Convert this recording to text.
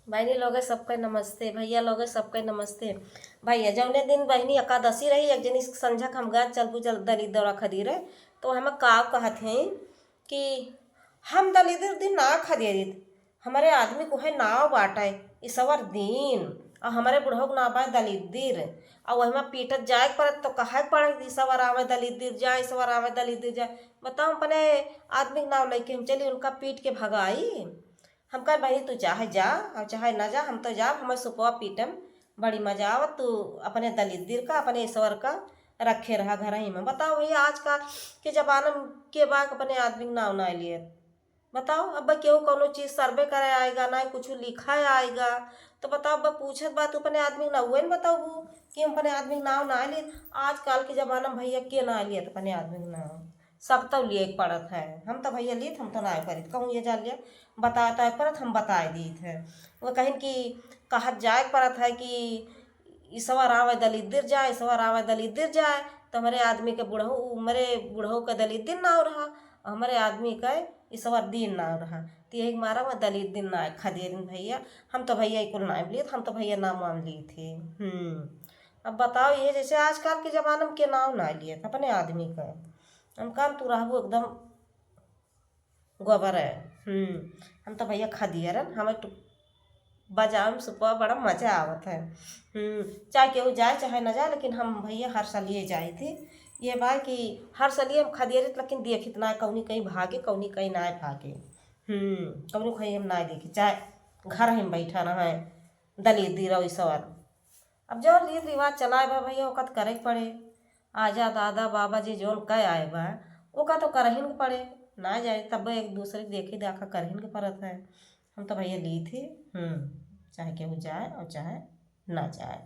बहनी लोगे सबके नमस्ते, भैया लोगे सबके नमस्ते। भैया जौने दिन बहनी एकादशी रही एक जनी संझक हम गए चल चल दली दौड़ा खदीरे। तो हम का कहत हैं कि हम दलीदर दिन ना खदीरित हमारे आदमी को है नाव बाटे इसवर दिन और हमारे बुढ़ऊ को ना बा दलीदर और वही में पीटत जाए परत तो कहा पड़े इसवर आवे दलीदर जाए इसवर आवे दलीदर जाए। बताओ अपने आदमी के नाव लेके हम चली उनका पीट के भगाई। हम कह भाई तू चाहे जा और चाहे ना जा हम तो जा हमें सुपवा पीटम बड़ी मजा आवत तू अपने दलित का अपने ईश्वर का रखे रहा घर ही में। बताओ भैया आज का के जमाना के बाद अपने आदमी के नाव ना लिए। बताओ अब केहू कोनो चीज सर्वे करे आएगा ना कुछ लिखा आएगा तो बताओ अब पूछत बात अपने आदमी ना हुए न बताओ वो कि हम अपने आदमी के नाव ना लिए। आजकल के जमाना में भैया के ना लिए अपने आदमी के नाव सब तो लिए पड़त है। हम तो भैया लिए हम तो ना करी कहूँ ये जा लिया बताता है परत हम बताए दी थे वो कहीं कि कहत जाए परत है कि ईश्वर आवे दलित जाए ईश्वर आवे दलित जाए। तो हमारे आदमी के बुढ़ऊ मेरे बुढ़ऊ का दलित दिन ना रहा हमारे आदमी का ईश्वर दिन ना रहा। तो यही मारा मैं दलित दिन ना खदेर भैया हम तो भैया कुल ना लिए हम तो भैया ना मान लिए थे। अब बताओ ये जैसे आजकल के जमाने में के नाव ना लिए अपने आदमी का हम काम तू रहबो एकदम गोबर है। हम तो भैया खदियरन हमें बाजार में सुबह बड़ा मजा आवत है। चाहे केहू जाए चाहे न जाए लेकिन हम भैया हर साल ये जाए थे। ये बात कि हर साल हम खदियरित लेकिन देखित ना कौनी कहीं भागे कौनी कहीं ना भागे। कौनी कहीं हम ना देखी चाहे घर हम बैठा ना है दलित दी रहो सवार। अब जो रीत रिवाज चलाए बा भैया ओका करे पड़े आजा दादा बाबा जी जोन कह आए बा ओका तो करहिन के पड़े ना जाए तब एक दूसरे देखे देखा करहिन के परत है। हम तो भैया ली थी चाहे केहू जाए और चाहे ना जाए।